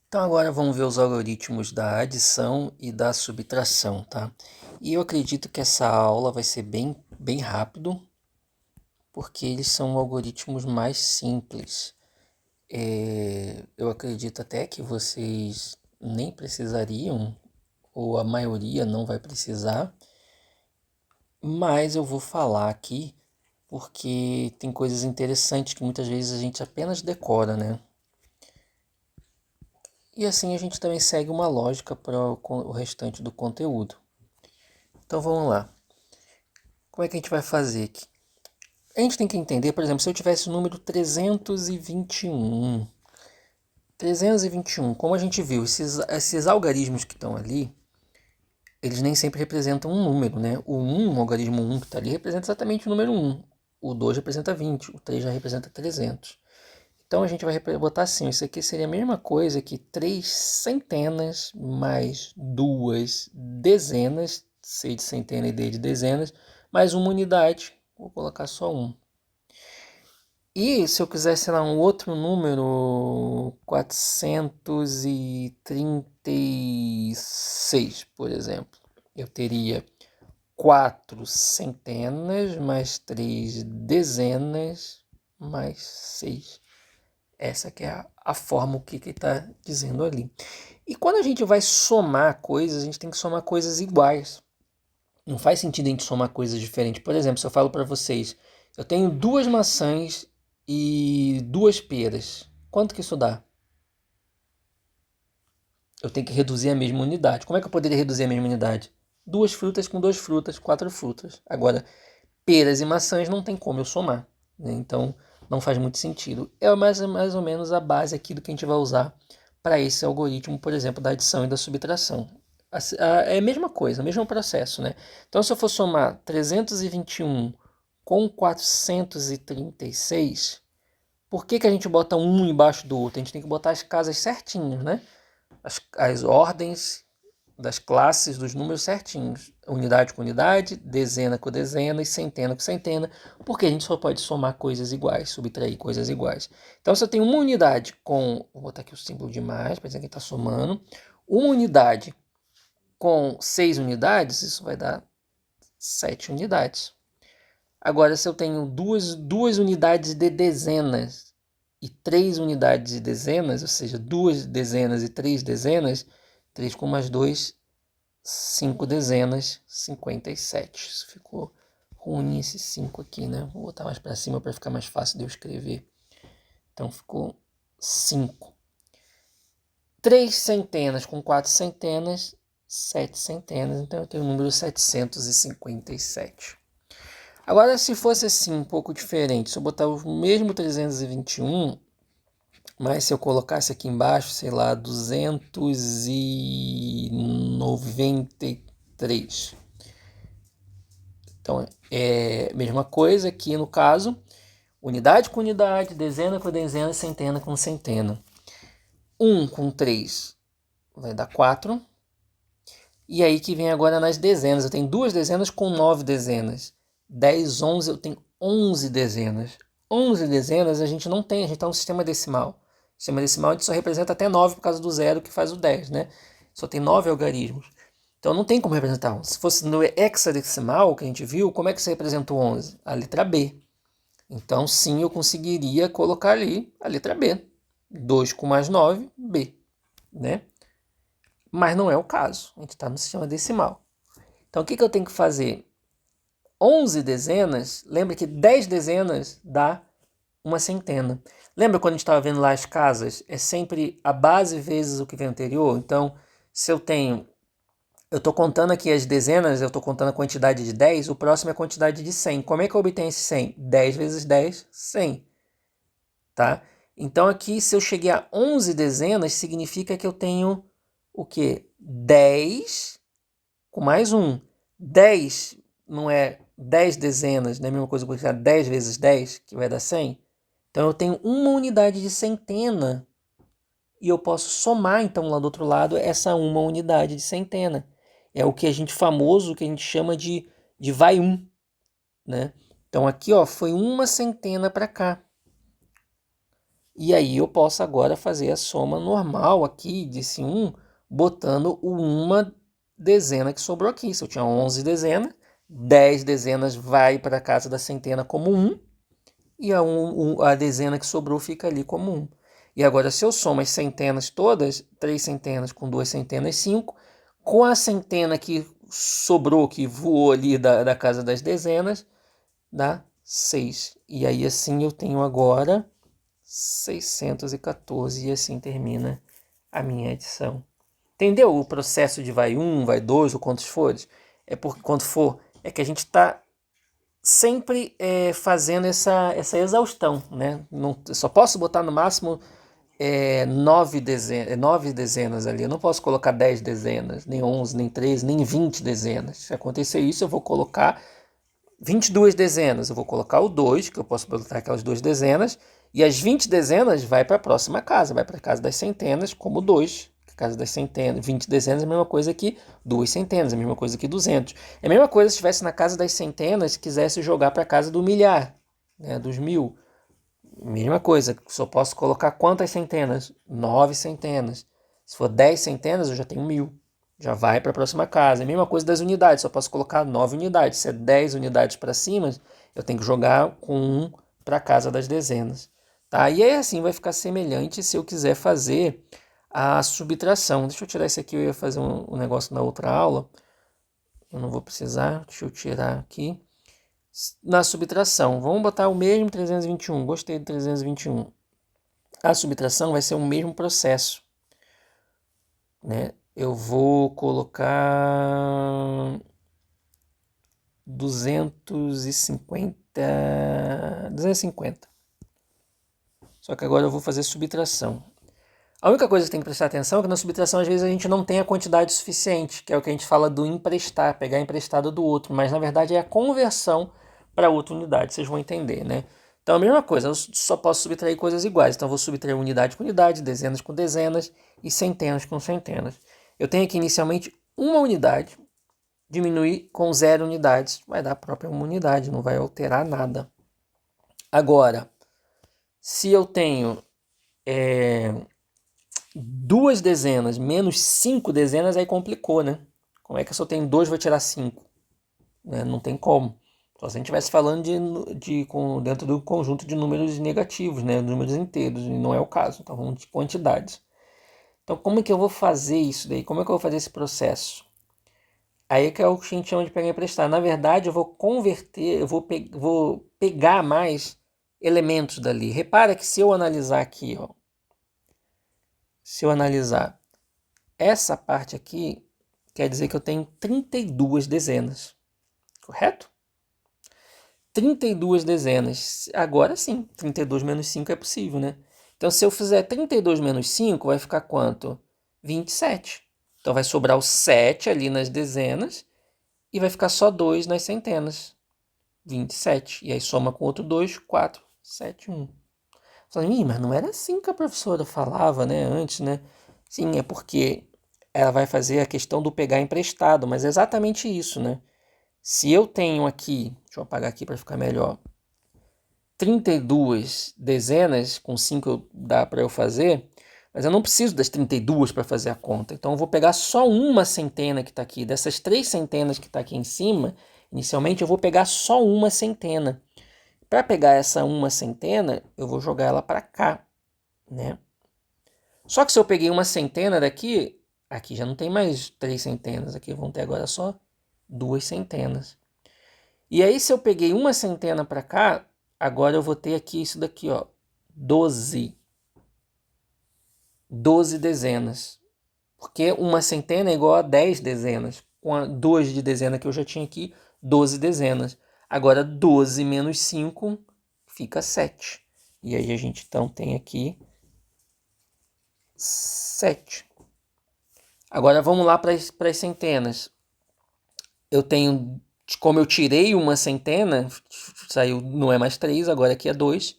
Então agora vamos ver os algoritmos da adição e da subtração, tá? E eu acredito que essa aula vai ser bem rápido, porque eles são algoritmos mais simples. Eu acredito até que vocês nem precisariam, ou a maioria não vai precisar, mas eu vou falar aqui porque tem coisas interessantes que muitas vezes a gente apenas decora, né? E assim a gente também segue uma lógica para o restante do conteúdo. Então vamos lá. Como é que a gente vai fazer aqui? A gente tem que entender, por exemplo, se eu tivesse o número 321. 321, como a gente viu, esses algarismos que estão ali, eles nem sempre representam um número, né? O algarismo 1 que está ali, representa exatamente o número 1. O 2 representa 20, o 3 já representa 300. Então a gente vai botar assim, isso aqui seria a mesma coisa que 3 centenas mais 2 dezenas, C de centena e D de dezenas, mais uma unidade, vou colocar só 1. E se eu quisesse, sei lá, um outro número, 436, por exemplo, eu teria 4 centenas mais 3 dezenas mais 6. Essa que é a forma, o que está dizendo ali. E quando a gente vai somar coisas, a gente tem que somar coisas iguais. Não faz sentido a gente somar coisas diferentes. Por exemplo, se eu falo para vocês, eu tenho 2 maçãs e 2 peras. Quanto que isso dá? Eu tenho que reduzir a mesma unidade. Como é que eu poderia reduzir a mesma unidade? 2 frutas com 2 frutas, 4 frutas. Agora, peras e maçãs não tem como eu somar, né? Então, não faz muito sentido. É mais ou menos a base aqui do que a gente vai usar para esse algoritmo, por exemplo, da adição e da subtração. É a mesma coisa, o mesmo processo, né? Então, se eu for somar 321 com 436, por que a gente bota um embaixo do outro? A gente tem que botar as casas certinhas, né? As ordens das classes dos números certinhos. Unidade com unidade, dezena com dezena e centena com centena, porque a gente só pode somar coisas iguais, subtrair coisas iguais. Então, se eu tenho uma unidade com, vou botar aqui o símbolo de mais, para dizer que está somando, uma unidade com 6 unidades, isso vai dar 7 unidades. Agora, se eu tenho duas unidades de dezenas e 3 unidades de dezenas, ou seja, 2 dezenas e 3 dezenas, 3 com mais 2, 5 dezenas, 57. Isso ficou ruim esse 5 aqui, né? Vou botar mais para cima para ficar mais fácil de eu escrever. Então ficou 5. 3 centenas com 4 centenas, 7 centenas. Então eu tenho o número 757. Agora, se fosse assim, um pouco diferente, se eu botar o mesmo 321, mas se eu colocasse aqui embaixo, sei lá, 293. Então, é a mesma coisa aqui no caso, unidade com unidade, dezena com dezena, centena com centena. 1 com 3 vai dar 4. E aí que vem agora nas dezenas. Eu tenho 2 dezenas com 9 dezenas. 10, 11, eu tenho 11 dezenas. 11 dezenas a gente não tem, a gente está no sistema decimal. No sistema decimal a gente só representa até 9 por causa do zero que faz o 10, né? Só tem 9 algarismos. Então não tem como representar 11. Se fosse no hexadecimal que a gente viu, como é que você representa o 11? A letra B. Então sim, eu conseguiria colocar ali a letra B. 2 com mais 9, B. Né? Mas não é o caso. A gente está no sistema decimal. Então o que eu tenho que fazer? 11 dezenas, lembra que 10 dezenas dá uma centena. Lembra quando a gente estava vendo lá as casas? É sempre a base vezes o que vem anterior. Então, se eu estou contando aqui as dezenas, eu estou contando a quantidade de 10, o próximo é a quantidade de 100. Como é que eu obtenho esse 100? 10 vezes 10, 100. Tá? Então aqui, se eu cheguei a 11 dezenas, significa que eu tenho o quê? 10 com mais 1. 10 não é 10 dezenas, não é a mesma coisa que eu 10 vezes 10, que vai dar 100? Então eu tenho uma unidade de centena e eu posso somar, então, lá do outro lado, essa uma unidade de centena. É o que a gente famoso, que a gente chama de vai um, né? Então aqui, ó, foi uma centena para cá. E aí eu posso agora fazer a soma normal aqui desse 1, botando uma dezena que sobrou aqui. Se eu tinha 11 dezenas, 10 dezenas vai para a casa da centena como 1, e a dezena que sobrou fica ali como 1. E agora, se eu somo as centenas todas, 3 centenas com 2 centenas, 5, com a centena que sobrou, que voou ali da casa das dezenas, dá 6. E aí assim eu tenho agora 614 e assim termina a minha edição. Entendeu o processo de vai 1, vai 2 ou quantos fores? É porque quando for, é que a gente está sempre fazendo essa exaustão, né? Não, só posso botar no máximo 9 dezenas ali. Eu não posso colocar 10 dezenas, nem 11, nem 13, nem 20 dezenas. Se acontecer isso, eu vou colocar 22 dezenas. Eu vou colocar o 2, que eu posso botar aquelas 2 dezenas, e as 20 dezenas vai para a próxima casa, vai para a casa das centenas, como 2. Casa das centenas, 20 dezenas é a mesma coisa que 2 centenas, é a mesma coisa que 200. É a mesma coisa se estivesse na casa das centenas e quisesse jogar para a casa do milhar, né, dos 1000. Mesma coisa, só posso colocar quantas centenas? 9 centenas. Se for 10 centenas, eu já tenho 1000. Já vai para a próxima casa. É a mesma coisa das unidades, só posso colocar 9 unidades. Se é 10 unidades para cima, eu tenho que jogar com 1 para a casa das dezenas. Tá? E aí assim vai ficar semelhante se eu quiser fazer a subtração. Deixa eu tirar esse aqui, eu ia fazer um negócio na outra aula. Eu não vou precisar, deixa eu tirar aqui. Na subtração, vamos botar o mesmo 321, gostei do 321. A subtração vai ser o mesmo processo, né? Eu vou colocar 250. Só que agora eu vou fazer subtração. A única coisa que tem que prestar atenção é que na subtração às vezes a gente não tem a quantidade suficiente, que é o que a gente fala do emprestar, pegar emprestado do outro, mas na verdade é a conversão para outra unidade, vocês vão entender, né? Então a mesma coisa, eu só posso subtrair coisas iguais, então eu vou subtrair unidade com unidade, dezenas com dezenas e centenas com centenas. Eu tenho aqui inicialmente uma unidade, diminuir com 0 unidades, vai dar a própria uma unidade, não vai alterar nada. Agora, se eu tenho 2 dezenas menos 5 dezenas, aí complicou, né? Como é que eu só tenho 2 vou tirar 5? Né? Não tem como. Só se a gente estivesse falando dentro do conjunto de números negativos, né? Números inteiros, e não é o caso. Então vamos de quantidades. Então como é que eu vou fazer isso daí? Como é que eu vou fazer esse processo? Aí é que é o que a gente chama de pegar e emprestar. Na verdade, eu vou converter, eu vou pegar mais elementos dali. Repara que se eu analisar aqui, ó, se eu analisar essa parte aqui, quer dizer que eu tenho 32 dezenas, correto? 32 dezenas. Agora sim, 32 menos 5 é possível, né? Então, se eu fizer 32 menos 5, vai ficar quanto? 27. Então, vai sobrar o 7 ali nas dezenas e vai ficar só 2 nas centenas. 27. E aí soma com outro 2, 4, 7, 1. Falei, mas não era assim que a professora falava, né? Antes, né? Sim, é porque ela vai fazer a questão do pegar emprestado, mas é exatamente isso, né? Se eu tenho aqui, deixa eu apagar aqui para ficar melhor, 32 dezenas, com 5 dá para eu fazer, mas eu não preciso das 32 para fazer a conta. Então eu vou pegar só uma centena que está aqui. Dessas 3 centenas que está aqui em cima, inicialmente eu vou pegar só uma centena. Para pegar essa uma centena, eu vou jogar ela para cá, né? Só que se eu peguei uma centena daqui, aqui já não tem mais 3 centenas, aqui vão ter agora só 2 centenas. E aí se eu peguei uma centena para cá, agora eu vou ter aqui isso daqui, ó, 12 dezenas. Porque uma centena é igual a 10 dezenas. Com a 2 de dezena que eu já tinha aqui, 12 dezenas. Agora 12 menos 5 fica 7. E aí a gente então tem aqui 7. Agora vamos lá para as centenas. Eu tenho, como eu tirei uma centena, saiu, não é mais 3, agora aqui é 2.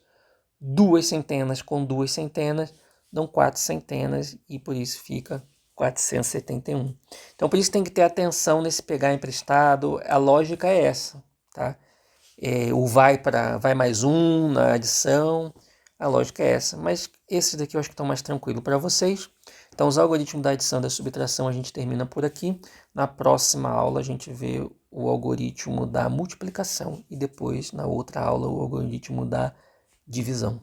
2 centenas com 2 centenas dão 4 centenas e por isso fica 471. Então por isso tem que ter atenção nesse pegar emprestado. A lógica é essa, tá? O vai mais um na adição, A lógica é essa, mas esses daqui eu acho que estão mais tranquilos para vocês. Então, os algoritmos da adição e da subtração a gente termina por aqui. Na próxima aula a gente vê o algoritmo da multiplicação e depois, na outra aula, o algoritmo da divisão.